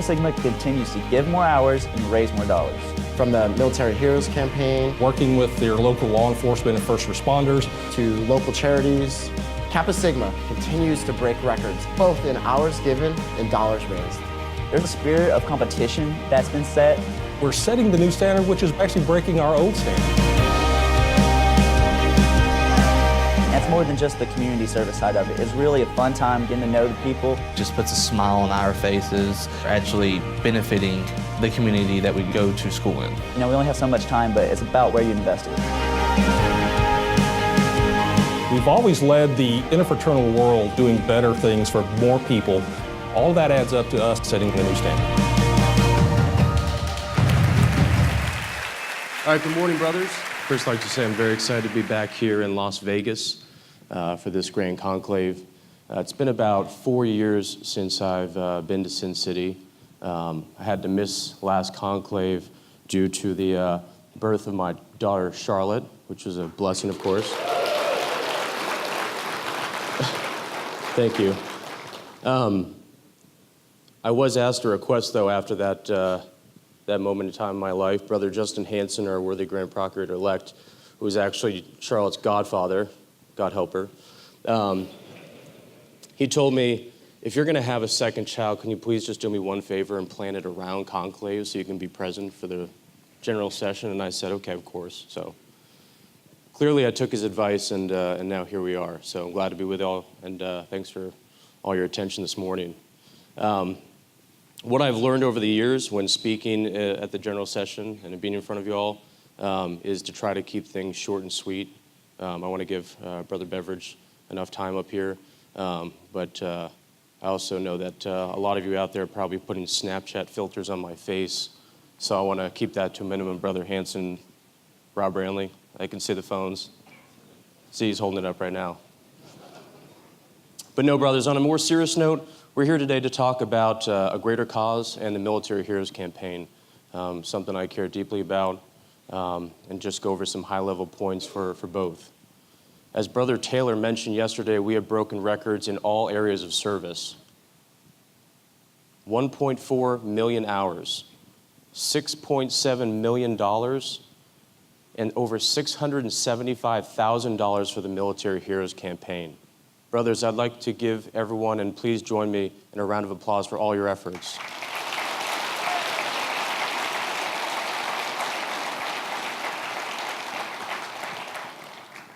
Sigma continues to give more hours and raise more dollars. From the Military Heroes campaign, working with their local law enforcement and first responders, to local charities, Kappa Sigma continues to break records, both in hours given and dollars raised. There's a spirit of competition that's been set. We're setting the new standard, which is actually breaking our old standard. That's more than just the community service side of it. It's really a fun time getting to know the people. Just puts a smile on our faces, actually benefiting the community that we go to school in. You know, we only have so much time, but it's about where you invest it. We've always led the interfraternal world doing better things for more people. All of that adds up to us setting the new standard. All right, good morning, brothers. First, I'd like to say I'm very excited to be back here in Las Vegas for this Grand Conclave. It's been about 4 years since I've been to Sin City. I had to miss last Conclave due to the birth of my daughter, Charlotte, which was a blessing, of course. Thank you. I was asked a request, though, after that moment in time in my life. Brother Justin Hansen, our worthy Grand Procurator-elect, who was actually Charlotte's godfather, God help her, he told me, if you're going to have a second child, can you please just do me one favor and plan it around Conclave so you can be present for the general session? And I said, okay, of course. So clearly I took his advice, and now here we are. So I'm glad to be with y'all, and thanks for all your attention this morning. What I've learned over the years when speaking at the general session and being in front of you all is to try to keep things short and sweet. I want to give Brother Beveridge enough time up here, but I also know that a lot of you out there are probably putting Snapchat filters on my face, so I want to keep that to a minimum. Brother Hansen, Rob Ranley, I can see the phones. See, he's holding it up right now. But no, brothers, on a more serious note, we're here today to talk about a greater cause and the Military Heroes campaign, something I care deeply about, and just go over some high-level points for both. As Brother Taylor mentioned yesterday, we have broken records in all areas of service. 1.4 million hours, $6.7 million, and over $675,000 for the Military Heroes campaign. Brothers, I'd like to give everyone, and please join me in a round of applause for all your efforts.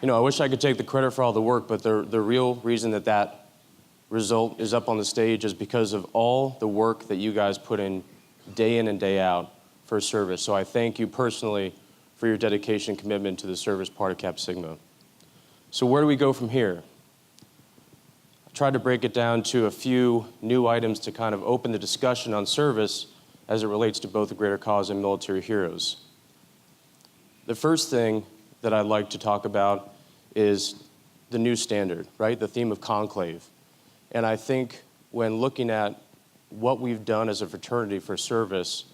You know, I wish I could take the credit for all the work, but the real reason that result is up on the stage is because of all the work that you guys put in and day out for service. So I thank you personally for your dedication and commitment to the service part of Kappa Sigma. So where do we go from here? I tried to break it down to a few new items to kind of open the discussion on service as it relates to both the greater cause and Military Heroes. The first thing that I'd like to talk about is the new standard, right? The theme of Conclave. And I think when looking at what we've done as a fraternity for service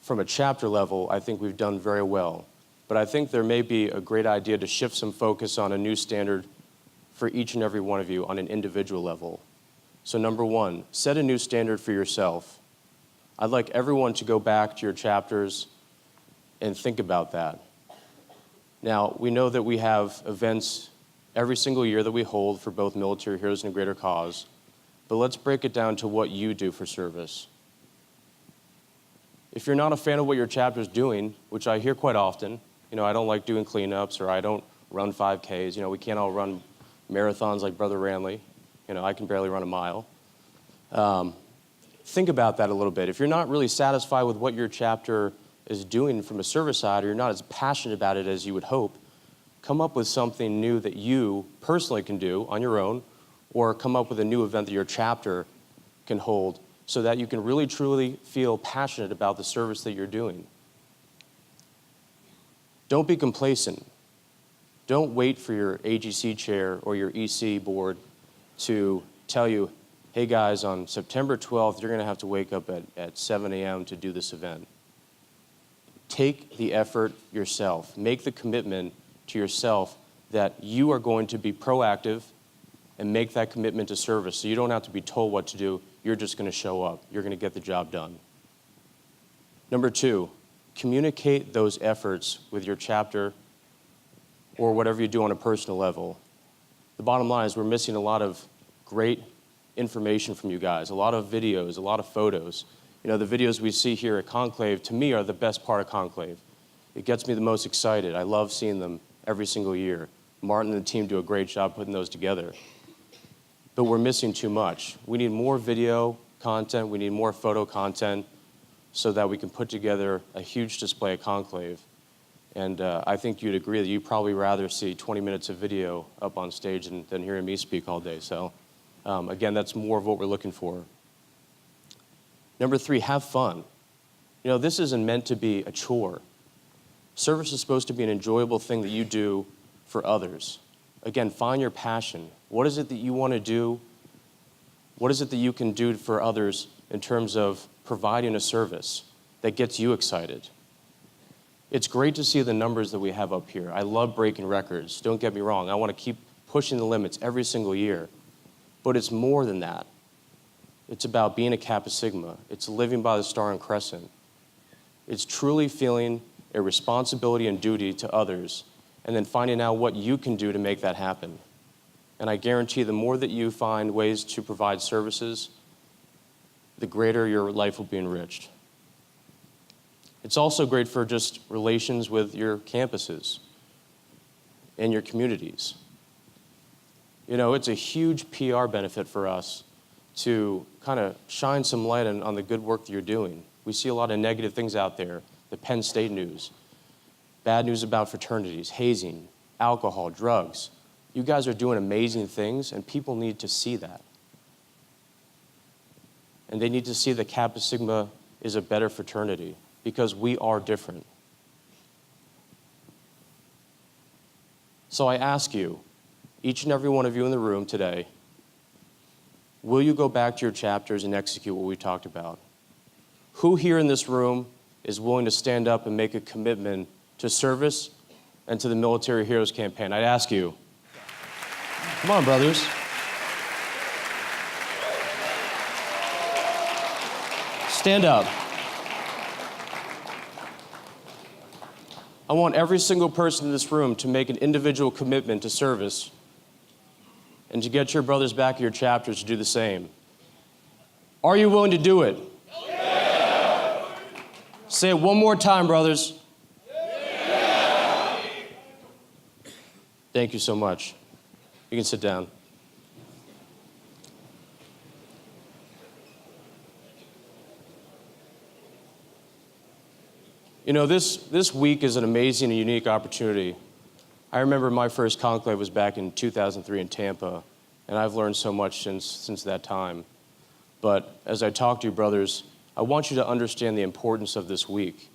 from a chapter level, I think we've done very well. But I think there may be a great idea to shift some focus on a new standard for each and every one of you on an individual level. So number one, set a new standard for yourself. I'd like everyone to go back to your chapters and think about that. Now, we know that we have events every single year that we hold for both Military Heroes and a greater cause, but let's break it down to what you do for service. If you're not a fan of what your chapter is doing, which I hear quite often, you know, I don't like doing cleanups or I don't run 5Ks, you know, we can't all run marathons like Brother Ranley, you know, I can barely run a mile. Think about that a little bit. If you're not really satisfied with what your chapter is doing from a service side, or you're not as passionate about it as you would hope, come up with something new that you personally can do on your own, or come up with a new event that your chapter can hold so that you can really truly feel passionate about the service that you're doing. Don't be complacent. Don't wait for your AGC chair or your EC board to tell you, hey guys, on September 12th, you're gonna have to wake up at 7 a.m. to do this event. Take the effort yourself. Make the commitment to yourself that you are going to be proactive and make that commitment to service so you don't have to be told what to do. You're just going to show up. You're going to get the job done. Number 2, communicate those efforts with your chapter or whatever you do on a personal level. The bottom line is we're missing a lot of great information from you guys, a lot of videos, a lot of photos. You know, the videos we see here at Conclave, to me, are the best part of Conclave. It gets me the most excited. I love seeing them every single year. Martin and the team do a great job putting those together. But we're missing too much. We need more video content, we need more photo content so that we can put together a huge display at Conclave. And I think you'd agree that you'd probably rather see 20 minutes of video up on stage than hearing me speak all day. So again, that's more of what we're looking for. Number 3, have fun. You know, this isn't meant to be a chore. Service is supposed to be an enjoyable thing that you do for others. Again, find your passion. What is it that you want to do? What is it that you can do for others in terms of providing a service that gets you excited? It's great to see the numbers that we have up here. I love breaking records. Don't get me wrong. I want to keep pushing the limits every single year. But it's more than that. It's about being a Kappa Sigma. It's living by the Star and Crescent. It's truly feeling a responsibility and duty to others and then finding out what you can do to make that happen. And I guarantee the more that you find ways to provide services, the greater your life will be enriched. It's also great for just relations with your campuses and your communities. You know, it's a huge PR benefit for us to kind of shine some light on the good work that you're doing. We see a lot of negative things out there, the Penn State news, bad news about fraternities, hazing, alcohol, drugs. You guys are doing amazing things, and people need to see that. And they need to see that Kappa Sigma is a better fraternity because we are different. So I ask you, each and every one of you in the room today, will you go back to your chapters and execute what we talked about? Who here in this room is willing to stand up and make a commitment to service and to the Military Heroes Campaign? I'd ask you. Come on, brothers. Stand up. I want every single person in this room to make an individual commitment to service and to get your brothers back in your chapters to do the same. Are you willing to do it? Yeah. Say it one more time, brothers. Yeah. Thank you so much. You can sit down. You know, this week is an amazing and unique opportunity. I remember my first conclave was back in 2003 in Tampa, and I've learned so much since that time. But as I talk to you, brothers, I want you to understand the importance of this week.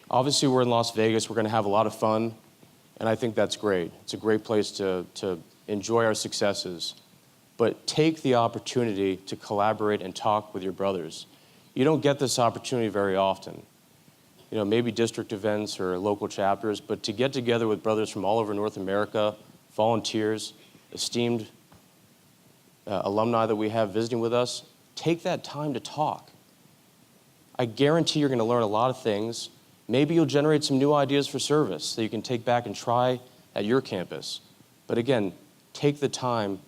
Obviously, we're in Las Vegas. We're going to have a lot of fun, and I think that's great. It's a great place to enjoy our successes. But take the opportunity to collaborate and talk with your brothers. You don't get this opportunity very often. You know, maybe district events or local chapters, but to get together with brothers from all over North America, volunteers, esteemed alumni that we have visiting with us, take that time to talk. I guarantee you're going to learn a lot of things. Maybe you'll generate some new ideas for service that you can take back and try at your campus. But again, take the time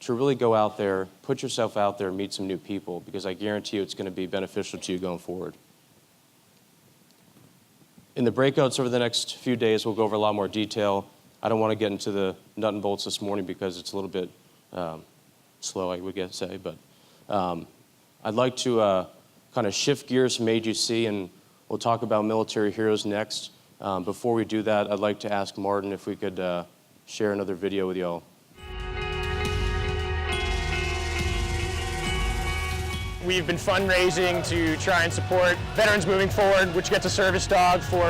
to really go out there, put yourself out there, and meet some new people, because I guarantee you it's going to be beneficial to you going forward. In the breakouts over the next few days, we'll go over a lot more detail. I don't want to get into the nut and bolts this morning because it's a little bit slow, I would say. But I'd like to kind of shift gears from AGC, and we'll talk about military heroes next. Before we do that, I'd like to ask Martin if we could share another video with y'all. We've been fundraising to try and support Veterans Moving Forward, which gets a service dog for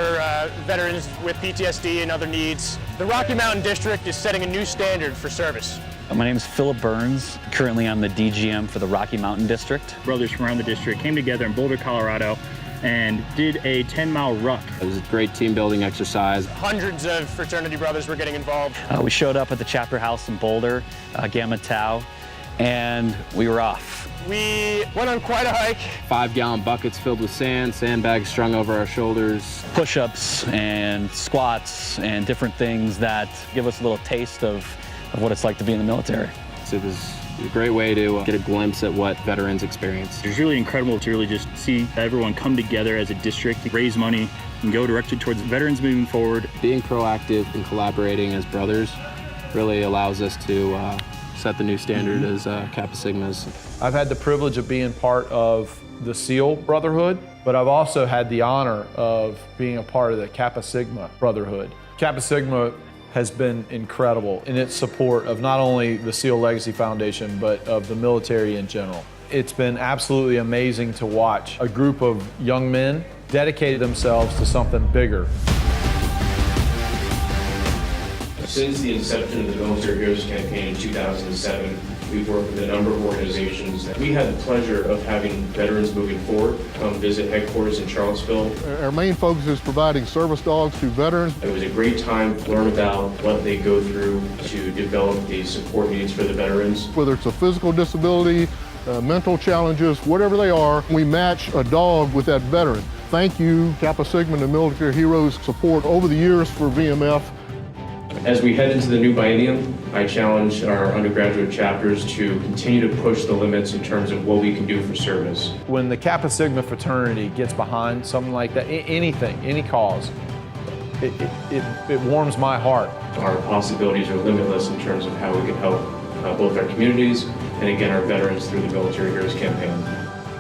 veterans with PTSD and other needs. The Rocky Mountain District is setting a new standard for service. My name is Philip Burns. Currently, I'm the DGM for the Rocky Mountain District. Brothers from around the district came together in Boulder, Colorado and did a 10-mile ruck. It was a great team building exercise. Hundreds of fraternity brothers were getting involved. We showed up at the chapter house in Boulder, Gamma Tau, and we were off. We went on quite a hike. 5-gallon buckets filled with sand, sandbags strung over our shoulders. Push-ups and squats and different things that give us a little taste of what it's like to be in the military. So it was a great way to get a glimpse at what veterans experience. It's really incredible to really just see everyone come together as a district, raise money, and go directly towards veterans moving forward. Being proactive and collaborating as brothers really allows us to set the new standard as Kappa Sigmas. I've had the privilege of being part of the SEAL Brotherhood, but I've also had the honor of being a part of the Kappa Sigma Brotherhood. Kappa Sigma has been incredible in its support of not only the SEAL Legacy Foundation, but of the military in general. It's been absolutely amazing to watch a group of young men dedicate themselves to something bigger. Since the inception of the Military Heroes Campaign in 2007, we've worked with a number of organizations. We had the pleasure of having Veterans Moving Forward come visit headquarters in Charlottesville. Our main focus is providing service dogs to veterans. It was a great time to learn about what they go through to develop the support needs for the veterans. Whether it's a physical disability, mental challenges, whatever they are, we match a dog with that veteran. Thank you, Kappa Sigma and the Military Heroes support over the years for VMF. As we head into the new biennium, I challenge our undergraduate chapters to continue to push the limits in terms of what we can do for service. When the Kappa Sigma fraternity gets behind something like that, anything, any cause, it warms my heart. Our possibilities are limitless in terms of how we can help both our communities and again our veterans through the Military Heroes Campaign.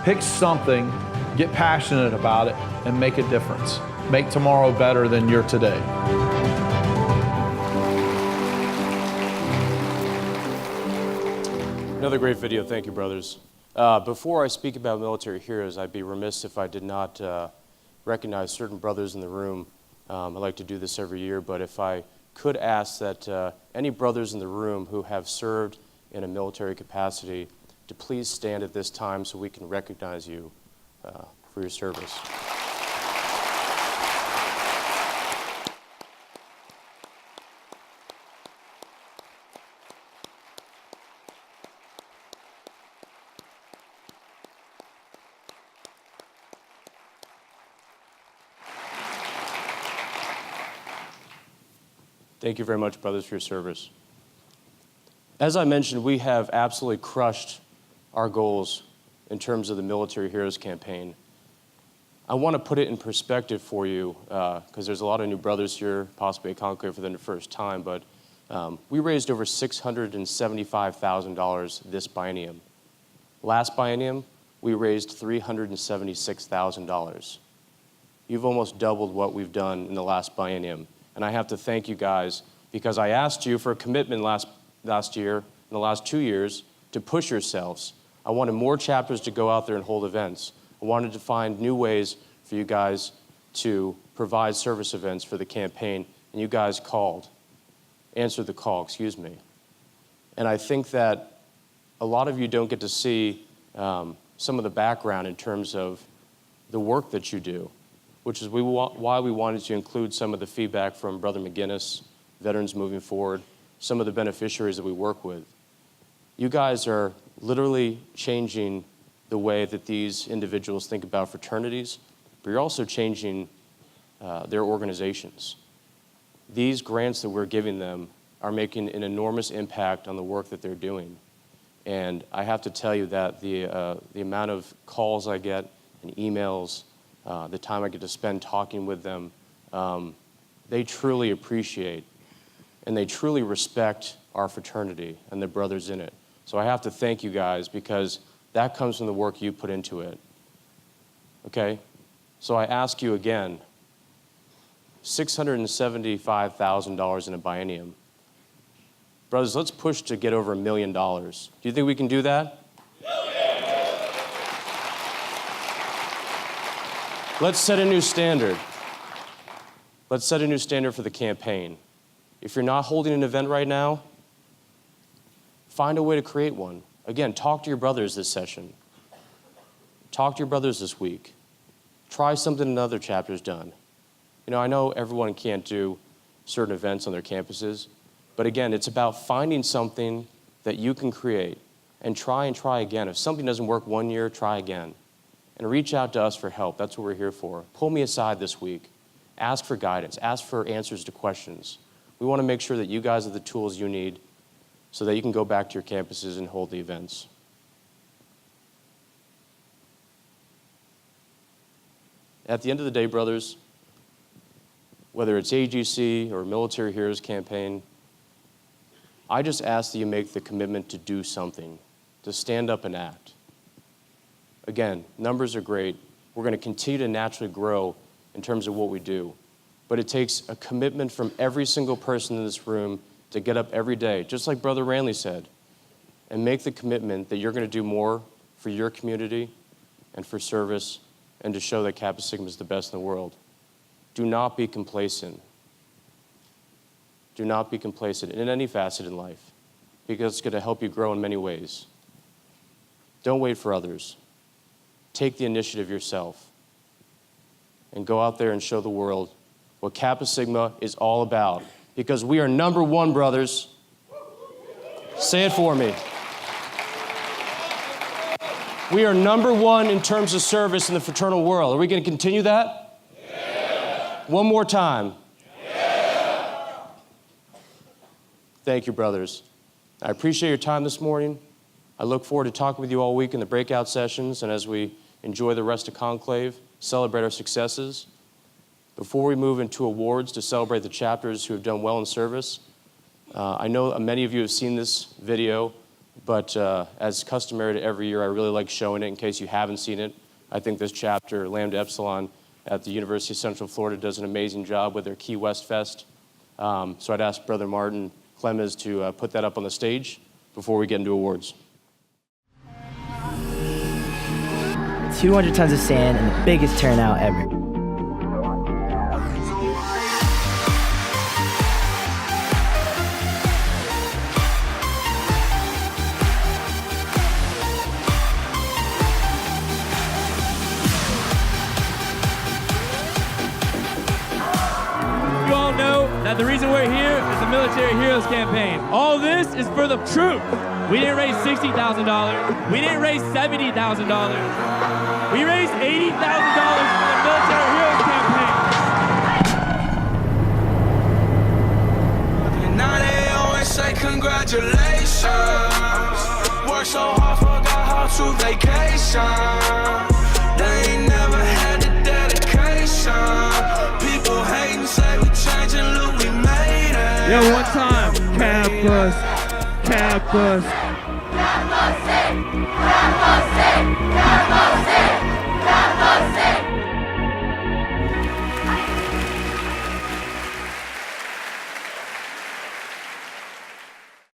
Pick something, get passionate about it, and make a difference. Make tomorrow better than your today. Another great video, thank you, brothers. Before I speak about military heroes, I'd be remiss if I did not recognize certain brothers in the room. I like to do this every year, but if I could ask that any brothers in the room who have served in a military capacity to please stand at this time so we can recognize you for your service. Thank you very much, brothers, for your service. As I mentioned, we have absolutely crushed our goals in terms of the Military Heroes Campaign. I want to put it in perspective for you, because there's a lot of new brothers here, possibly at Conclave for the first time, but we raised over $675,000 this biennium. Last biennium, we raised $376,000. You've almost doubled what we've done in the last biennium. And I have to thank you guys because I asked you for a commitment last year, in the last 2 years, to push yourselves. I wanted more chapters to go out there and hold events. I wanted to find new ways for you guys to provide service events for the campaign, and you guys answered the call, excuse me. And I think that a lot of you don't get to see some of the background in terms of the work that you do, which is why we wanted to include some of the feedback from Brother McGinnis, Veterans Moving Forward, some of the beneficiaries that we work with. You guys are literally changing the way that these individuals think about fraternities, but you're also changing their organizations. These grants that we're giving them are making an enormous impact on the work that they're doing. And I have to tell you that the amount of calls I get and emails, the time I get to spend talking with them, they truly appreciate and they truly respect our fraternity and the brothers in it. So I have to thank you guys because that comes from the work you put into it. Okay? So I ask you again, $675,000 in a biennium. Brothers, let's push to get over $1 million. Do you think we can do that? Let's set a new standard. Let's set a new standard for the campaign. If you're not holding an event right now, find a way to create one. Again, talk to your brothers this session. Talk to your brothers this week. Try something another chapter's done. You know, I know everyone can't do certain events on their campuses, but again, it's about finding something that you can create and try again. If something doesn't work one year, try again. And reach out to us for help. That's what we're here for. Pull me aside this week. Ask for guidance. Ask for answers to questions. We want to make sure that you guys have the tools you need so that you can go back to your campuses and hold the events. At the end of the day, brothers, whether it's AGC or Military Heroes Campaign, I just ask that you make the commitment to do something, to stand up and act. Again, numbers are great. We're going to continue to naturally grow in terms of what we do. But it takes a commitment from every single person in this room to get up every day, just like Brother Ranley said, and make the commitment that you're going to do more for your community and for service and to show that Kappa Sigma is the best in the world. Do not be complacent. Do not be complacent in any facet in life, because it's going to help you grow in many ways. Don't wait for others. Take the initiative yourself and go out there and show the world what Kappa Sigma is all about, because we are number one, brothers. Say it for me. We are number one in terms of service in the fraternal world. Are we going to continue that? Yeah. One more time. Yeah. Thank you, brothers. I appreciate your time this morning. I look forward to talking with you all week in the breakout sessions and as we enjoy the rest of Conclave, celebrate our successes. Before we move into awards to celebrate the chapters who have done well in service, I know many of you have seen this video, but as customary to every year, I really like showing it in case you haven't seen it. I think this chapter, Lambda Epsilon at the University of Central Florida, does an amazing job with their Key West Fest. So I'd ask Brother Martin Clemens to put that up on the stage before we get into awards. 200 tons of sand and the biggest turnout ever. You all know that the reason we're here is the Military Heroes Campaign. All this is for the troops. We didn't raise $60,000. We didn't raise $70,000. We raised $80,000 for the Military Heroes Campaign. And now they always say congratulations. Worked so hard, forgot how to vacation. They ain't never had the dedication. People hating, say we changing, look, we made it. Yo, one time, Kappas. Kappa